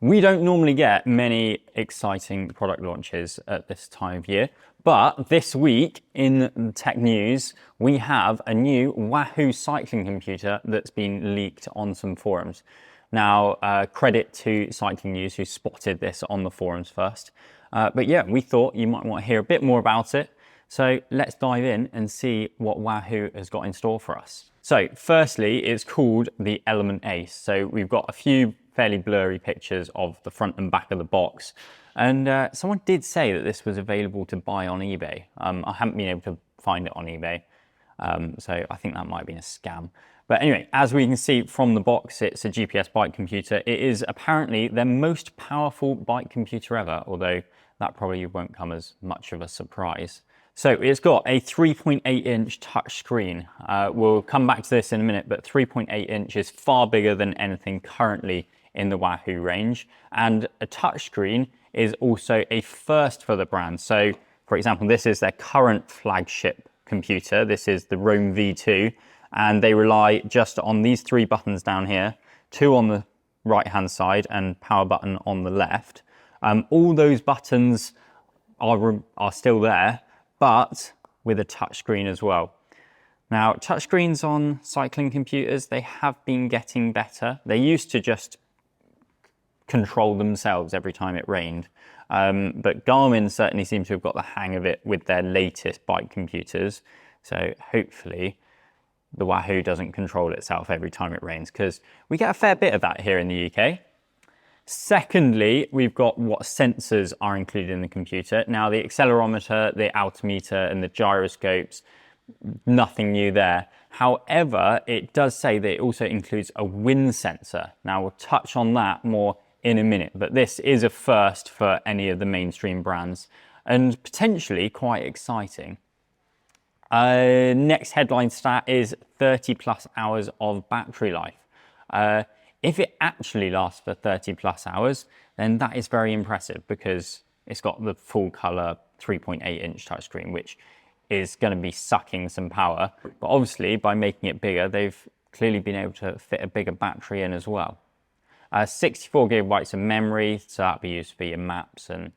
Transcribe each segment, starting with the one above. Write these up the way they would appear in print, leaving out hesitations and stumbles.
We don't normally get many exciting product launches at this time of year, but this week in tech news, we have a new Wahoo cycling computer that's been leaked on some forums. Now, credit to Cycling News who spotted this on the forums first. But yeah, we thought you might want to hear a bit more about it. So let's dive in and see what Wahoo has got in store for us. So firstly, it's called the ELEMNT Ace. So we've got a few fairly blurry pictures of the front and back of the box. And someone did say that this was available to buy on eBay. I haven't been able to find it on eBay. So I think that might have been a scam. But anyway, as we can see from the box, it's a GPS bike computer. It is apparently their most powerful bike computer ever, although that probably won't come as much of a surprise. So it's got a 3.8-inch touchscreen. We'll come back to this in a minute, but 3.8 inch is far bigger than anything currently in the Wahoo range. And a touchscreen is also a first for the brand. So, for example, this is their current flagship computer. This is the Roam V2, and they rely just on these 3 buttons down here, 2 on the right-hand side and power button on the left. All those buttons are still there, but with a touchscreen as well. Now, touchscreens on cycling computers, they have been getting better. They used to just control themselves every time it rained. But Garmin certainly seems to have got the hang of it with their latest bike computers. So hopefully the Wahoo doesn't control itself every time it rains, because we get a fair bit of that here in the UK. Secondly, we've got what sensors are included in the computer. Now, the accelerometer, the altimeter, and the gyroscopes, nothing new there. However, it does say that it also includes a wind sensor. Now, we'll touch on that more in a minute, but this is a first for any of the mainstream brands and potentially quite exciting. Next headline stat is 30 plus hours of battery life. If it actually lasts for 30 plus hours, then that is very impressive because it's got the full color 3.8-inch touchscreen, which is going to be sucking some power. But obviously, by making it bigger, they've clearly been able to fit a bigger battery in as well. 64 gigabytes of memory, so that'll be used for your maps and,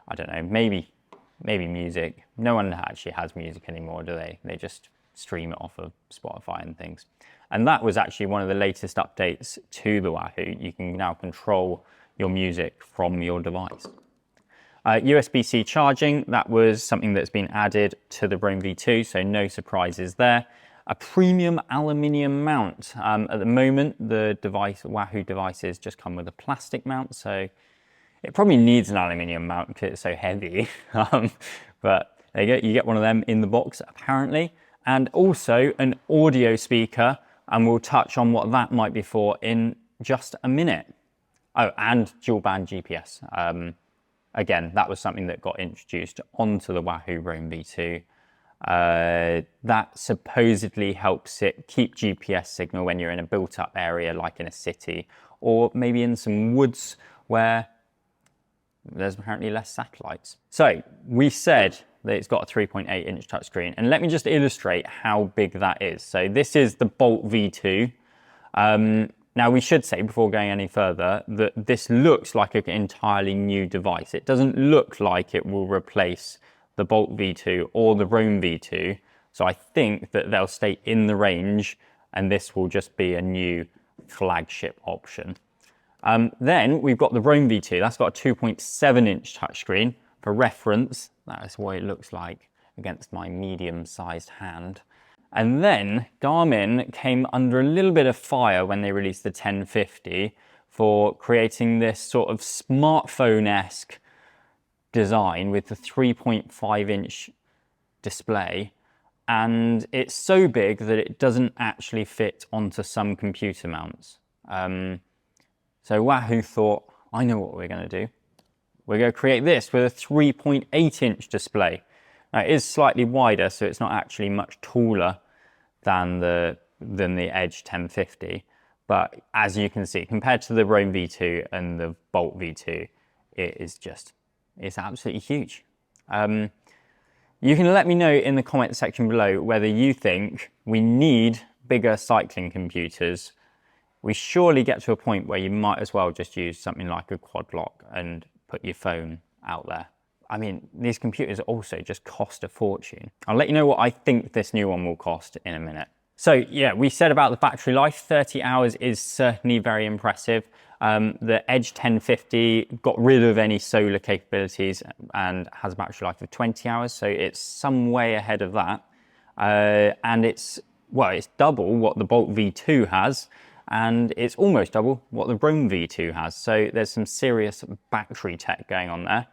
I don't know, maybe music. No one actually has music anymore, do they? They just stream it off of Spotify and things. And that was actually one of the latest updates to the Wahoo. You can now control your music from your device. USB-C charging, that was something that's been added to the Roam V2, so no surprises there. A premium aluminium mount. At the moment, the Wahoo devices just come with a plastic mount, so it probably needs an aluminium mount because it's so heavy. But there you go, you get one of them in the box apparently. And also an audio speaker, and we'll touch on what that might be for in just a minute. Oh, and dual band GPS. Again, that was something that got introduced onto the Wahoo Roam V2. That supposedly helps it keep GPS signal when you're in a built up area like in a city, or maybe in some woods where there's apparently less satellites. So we said that it's got a 3.8-inch touchscreen, and let me just illustrate how big that is. So this is the Bolt V2. Now we should say before going any further that this looks like an entirely new device. It doesn't look like it will replace the Bolt V2 or the Roam V2. So I think that they'll stay in the range and this will just be a new flagship option. Then we've got the Roam V2. That's got a 2.7-inch touchscreen. For reference, that is what it looks like against my medium-sized hand. And then Garmin came under a little bit of fire when they released the 1050 for creating this sort of smartphone-esque design with the 3.5-inch display. And it's so big that it doesn't actually fit onto some computer mounts. So Wahoo thought, I know what we're going to do. We're going to create this with a 3.8-inch display. Now it is slightly wider, so it's not actually much taller than the Edge 1050. But as you can see, compared to the Roam V2 and the Bolt V2, it's absolutely huge. You can let me know in the comment section below whether you think we need bigger cycling computers we surely get to a point where you might as well just use something like a quad lock and put your phone out there. I mean, these computers also just cost a fortune. I'll let you know what I think this new one will cost in a minute. So yeah, we said about the battery life, 30 hours is certainly very impressive. The Edge 1050 got rid of any solar capabilities and has a battery life of 20 hours, so it's some way ahead of that. And it's double what the Bolt V2 has, and it's almost double what the Roam V2 has. So there's some serious battery tech going on there.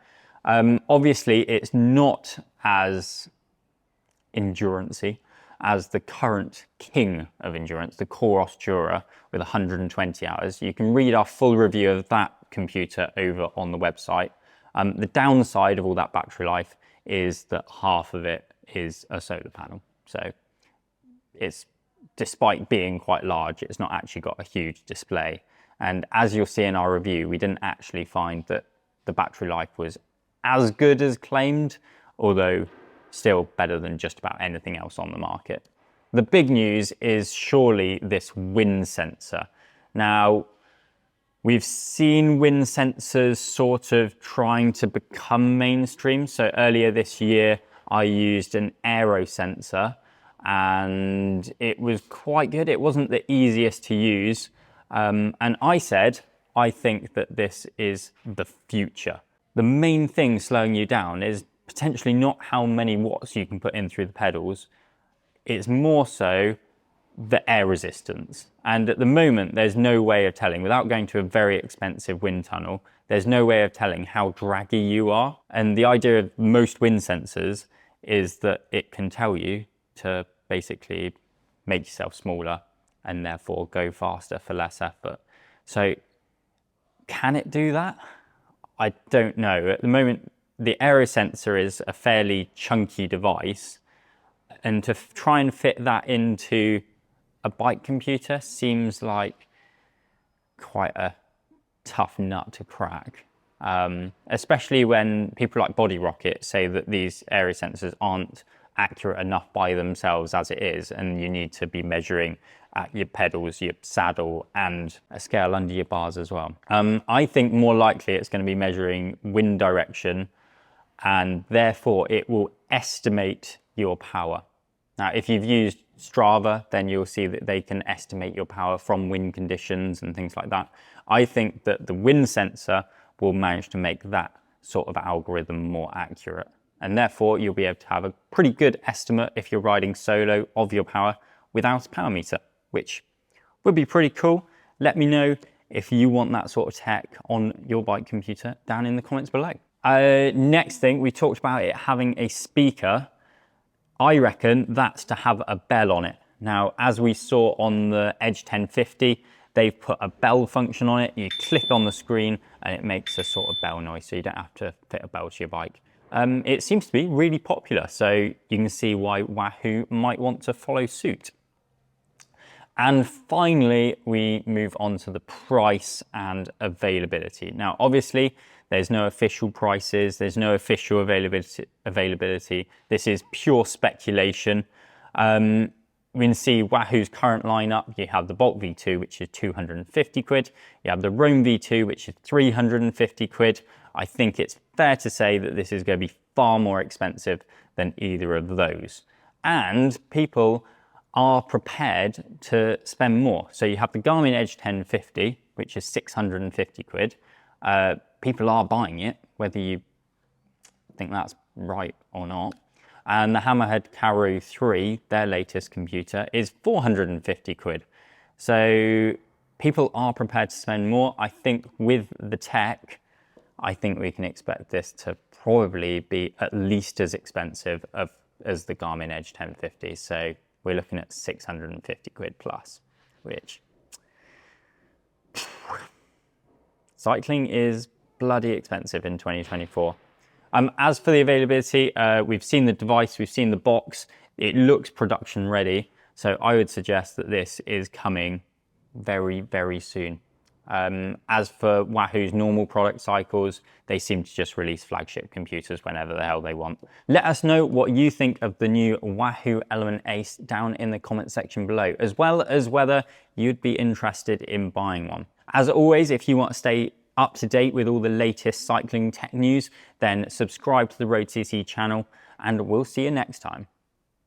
Obviously, it's not as endurance-y as the current king of endurance, the Coros Dura with 120 hours. You can read our full review of that computer over on the website. The downside of all that battery life is that half of it is a solar panel. So it's, despite being quite large, it's not actually got a huge display. And as you'll see in our review, we didn't actually find that the battery life was as good as claimed, although still better than just about anything else on the market. The big news is surely this wind sensor. Now, we've seen wind sensors sort of trying to become mainstream. So earlier this year, I used an aero sensor and it was quite good. It wasn't the easiest to use. And I said, I think that this is the future. The main thing slowing you down is potentially not how many watts you can put in through the pedals. It's more so the air resistance. And at the moment, there's no way of telling, without going to a very expensive wind tunnel, there's no way of telling how draggy you are. And the idea of most wind sensors is that it can tell you to basically make yourself smaller and therefore go faster for less effort. So can it do that? I don't know. At the moment, the aero sensor is a fairly chunky device, and to try and fit that into a bike computer seems like quite a tough nut to crack. Especially when people like Body Rocket say that these aero sensors aren't accurate enough by themselves as it is, and you need to be measuring at your pedals, your saddle, and a scale under your bars as well. I think more likely it's going to be measuring wind direction, and therefore it will estimate your power. Now, if you've used Strava, then you'll see that they can estimate your power from wind conditions and things like that. I think that the wind sensor will manage to make that sort of algorithm more accurate. And therefore, you'll be able to have a pretty good estimate if you're riding solo of your power without a power meter, which would be pretty cool. Let me know if you want that sort of tech on your bike computer down in the comments below. Next thing, we talked about it having a speaker. I reckon that's to have a bell on it. Now, as we saw on the Edge 1050, they've put a bell function on it. You click on the screen and it makes a sort of bell noise, so you don't have to fit a bell to your bike. It seems to be really popular, so you can see why Wahoo might want to follow suit. And finally, we move on to the price and availability. Now, obviously, there's no official prices, there's no official availability. This is pure speculation. We can see Wahoo's current lineup. You have the Bolt V2, which is 250 quid. You have the Roam V2, which is 350 quid. I think it's fair to say that this is going to be far more expensive than either of those. And people are prepared to spend more. So you have the Garmin Edge 1050, which is 650 quid. People are buying it, whether you think that's right or not. And the Hammerhead Karoo 3, their latest computer, is 450 quid. So people are prepared to spend more. I think with the tech, I think we can expect this to probably be at least as expensive as the Garmin Edge 1050. So we're looking at 650 quid plus, which cycling is bloody expensive in 2024. As for the availability, we've seen the device, we've seen the box, it looks production ready. So I would suggest that this is coming very, very soon. As for Wahoo's normal product cycles, they seem to just release flagship computers whenever the hell they want. Let us know what you think of the new Wahoo ELEMNT Ace down in the comment section below, as well as whether you'd be interested in buying one. As always, if you want to stay up to date with all the latest cycling tech news, then subscribe to the road.cc channel, and we'll see you next time.